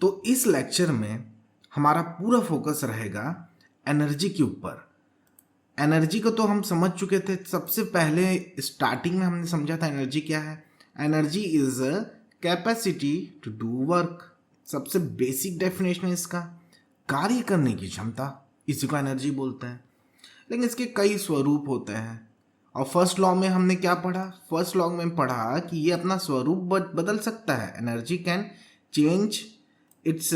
तो इस लेक्चर में हमारा पूरा फोकस रहेगा एनर्जी के ऊपर। एनर्जी को तो हम समझ चुके थे, सबसे पहले स्टार्टिंग में हमने समझा था एनर्जी क्या है। Energy is a capacity to do work. सबसे बेसिक डेफिनेशन है इसका, कार्य करने की क्षमता, इसी को एनर्जी बोलते हैं। लेकिन इसके कई स्वरूप होते हैं और फर्स्ट लॉ में हमने क्या पढ़ा? फर्स्ट लॉ में पढ़ा कि ये अपना स्वरूप बदल सकता है। Energy can change it's,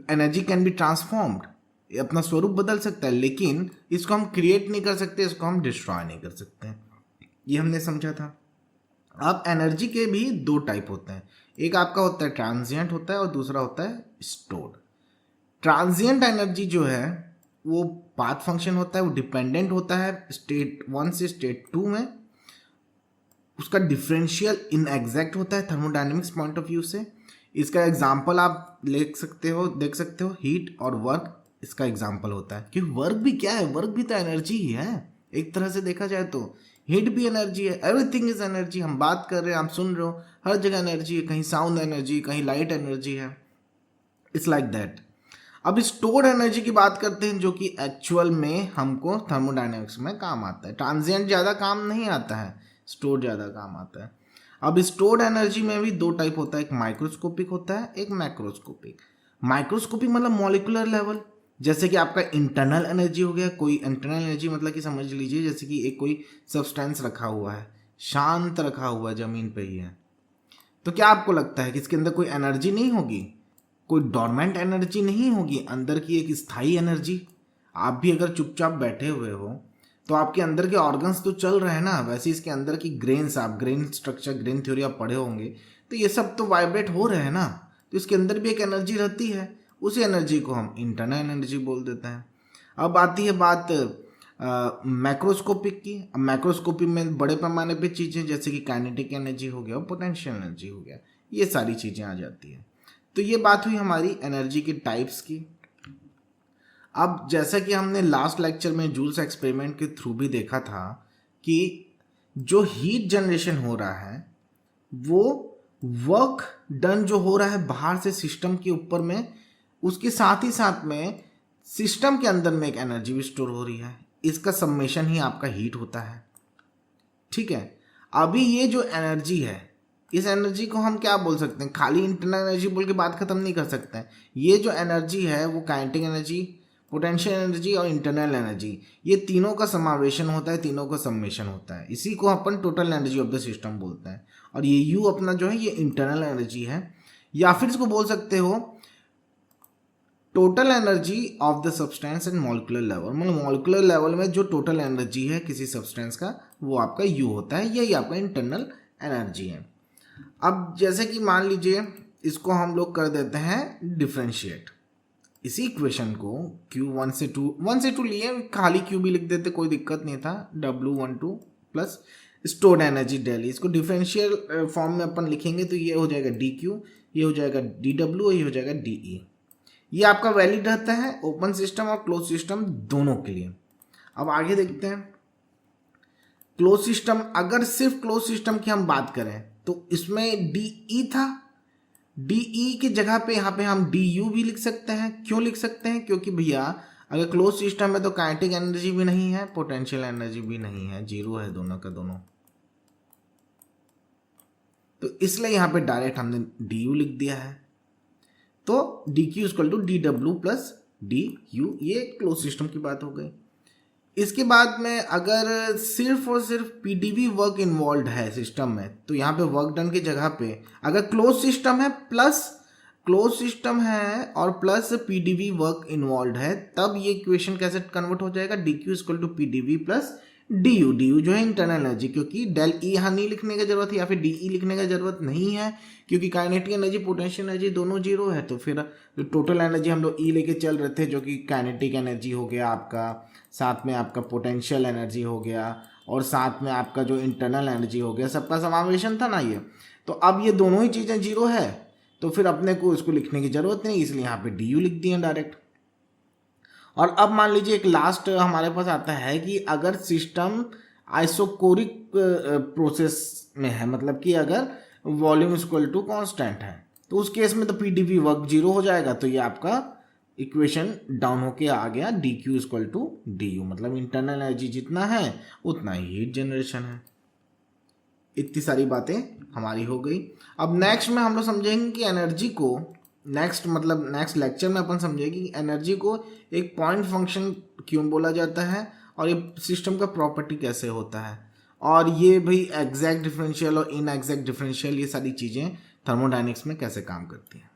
energy can be transformed. ये अपना स्वरूप बदल सकता है, लेकिन इसको हम क्रिएट नहीं कर सकते, इसको हम डिस्ट्रॉय नहीं कर सकते। ये हमने समझा था। अब एनर्जी के भी दो टाइप होते हैं, एक आपका होता है ट्रांजिएंट होता है और दूसरा होता है स्टोर्ड। ट्रांजिएंट एनर्जी जो है वो पाथ फंक्शन होता है, वो डिपेंडेंट होता है स्टेट 1 से स्टेट 2 में। उसका डिफरेंशियल इनएग्जैक्ट होता है थर्मोडायनेमिक्स पॉइंट ऑफ व्यू से। इसका एग्जांपल आप देख सकते हो हीट और वर्क इसका एग्जांपल होता है। कि वर्क भी क्या है? वर्क भी तो एनर्जी ही है एक तरह से देखा जाए तो। हीट भी एनर्जी है, एवरीथिंग इज एनर्जी। हम बात कर रहे हैं, आप सुन रहे हो, हर जगह एनर्जी है, कहीं साउंड एनर्जी, कहीं लाइट एनर्जी है। It's like that. अब स्टोर्ड एनर्जी की बात करते हैं, जो कि एक्चुअल में हमको थर्मोडायनेमिक्स में काम आता है। ट्रांजिएंट ज़्यादा काम नहीं आता है, स्टोर्ड ज़्यादा काम आता है। अब स्टोर्ड एनर्जी में भी दो टाइप होता है, एक माइक्रोस्कोपिक होता है, एक मैक्रोस्कोपिक। माइक्रोस्कोपिक मतलब मॉलिक्यूलर लेवल, जैसे कि आपका इंटरनल एनर्जी हो गया। कोई इंटरनल एनर्जी मतलब कि समझ लीजिए जैसे कि एक कोई सब्सटेंस रखा हुआ है, शांत रखा हुआ है, जमीन पे ही है, तो क्या आपको लगता है कि इसके अंदर कोई एनर्जी नहीं होगी? कोई डोरमेंट एनर्जी नहीं होगी, अंदर की एक स्थायी एनर्जी। आप भी अगर चुपचाप बैठे हुए हो तो आपके अंदर के ऑर्गन्स तो चल रहे हैं ना, वैसे इसके अंदर की ग्रेन्स, आप ग्रेन स्ट्रक्चर, ग्रेन थ्योरी आप पढ़े होंगे, तो ये सब तो वाइब्रेट हो रहे हैं ना, तो इसके अंदर भी एक एनर्जी रहती है। उसी एनर्जी को हम इंटरनल एनर्जी बोल देते हैं। अब आती है बात मैक्रोस्कोपिक की। अब मैक्रोस्कोपिक में बड़े पैमाने पे चीज़ें जैसे कि काइनेटिक एनर्जी हो गया और पोटेंशियल एनर्जी हो गया, ये सारी चीज़ें आ जाती हैं। तो ये बात हुई हमारी एनर्जी के टाइप्स की। अब जैसा कि हमने लास्ट लेक्चर में जूल्स एक्सपेरिमेंट के थ्रू भी देखा था कि जो हीट जनरेशन हो रहा है वो वर्क डन जो हो रहा है बाहर से सिस्टम के ऊपर में, उसके साथ ही साथ में सिस्टम के अंदर में एक एनर्जी भी स्टोर हो रही है। इसका सम्मेशन ही आपका हीट होता है। ठीक है, अभी ये जो एनर्जी है, इस एनर्जी को हम क्या बोल सकते हैं? खाली इंटरनल एनर्जी बोल के बात खत्म नहीं कर सकते हैं। ये जो एनर्जी है वो काइनेटिक एनर्जी, पोटेंशियल एनर्जी और इंटरनल एनर्जी, ये तीनों का समावेशन होता है, तीनों का सम्मेशन होता है। इसी को अपन total energy of the system बोलते हैं। और ये यू अपना जो है ये इंटरनल एनर्जी है, या फिर इसको बोल सकते हो total energy of the substance and molecular level. मतलब मॉलिक्यूलर लेवल में जो टोटल एनर्जी है किसी सब्सटेंस का, वो आपका यू होता है, यही आपका इंटरनल एनर्जी है। अब जैसे कि मान लीजिए इसको हम लोग कर देते हैं डिफ्रेंशिएट, इसी इक्वेशन को Q 1 से 2 लिए, खाली Q भी लिख देते, कोई दिक्कत नहीं था। W12 plus stored energy daily, इसको डिफरेंशियल फॉर्म में अपन लिखेंगे तो ये हो जाएगा DQ, ये हो जाएगा DW और ये हो जाएगा DE। ये आपका वैलिड रहता है ओपन सिस्टम और क्लोज सिस्टम दोनों के लिए। अब आगे देखते हैं क्लोज सिस्टम। अगर सिर्फ क्लोज सिस्टम की हम बात करें तो इसमें DE था, DE की जगह पे यहाँ पे हम DU भी लिख सकते हैं। क्यों लिख सकते हैं? क्योंकि भैया अगर क्लोज सिस्टम है तो काइनेटिक एनर्जी भी नहीं है, पोटेंशियल एनर्जी भी नहीं है, जीरो है दोनों का दोनों, तो इसलिए यहाँ पे डायरेक्ट हमने DU लिख दिया है। तो DQ equal to DW plus DU, ये क्लोज सिस्टम की बात हो गई। इसके बाद में अगर सिर्फ और सिर्फ PdV वर्क इन्वॉल्व है सिस्टम में, तो यहाँ पे वर्क डन की जगह पे अगर क्लोज सिस्टम है और प्लस PdV वर्क इन्वॉल्व है, तब ये इक्वेशन कैसे कन्वर्ट हो जाएगा? DQ equal to PdV plus DU जो है इंटरनल एनर्जी, क्योंकि डेल ई यहाँ नहीं लिखने की जरूरत है या फिर DE लिखने की जरूरत नहीं है, क्योंकि काइनेटिक एनर्जी पोटेंशियल एनर्जी दोनों जीरो है। तो फिर टोटल एनर्जी हम लोग E लेके चल रहे थे, जो कि काइनेटिक एनर्जी हो गया आपका, साथ में आपका पोटेंशियल एनर्जी हो गया और साथ में आपका जो इंटरनल एनर्जी हो गया, सबका समावेशन था ना ये। तो अब ये दोनों ही चीज़ें जीरो है, तो फिर अपने को इसको लिखने की जरूरत नहीं, इसलिए यहाँ पे DU लिख दिए डायरेक्ट। और अब मान लीजिए एक लास्ट हमारे पास आता है कि अगर सिस्टम आइसोकोरिक प्रोसेस में है, मतलब कि अगर वॉल्यूम इक्वल टू कांस्टेंट है, तो उस केस में तो पीडीवी वर्क जीरो हो जाएगा, तो ये आपका इक्वेशन डाउन होके आ गया D Q equal to D U, मतलब इंटरनल एनर्जी जितना है उतना ही हीट जनरेशन है। इतनी सारी बातें हमारी हो गई। अब नेक्स्ट में हम लोग समझेंगे कि एनर्जी को, नेक्स्ट लेक्चर में अपन समझेंगे कि एनर्जी को एक पॉइंट फंक्शन क्यों बोला जाता है और ये सिस्टम का प्रॉपर्टी कैसे होता है, और ये भाई एग्जैक्ट डिफरेंशियल और इनएग्जैक्ट डिफरेंशियल ये सारी चीज़ें थर्मोडायनेमिक्स में कैसे काम करती हैं।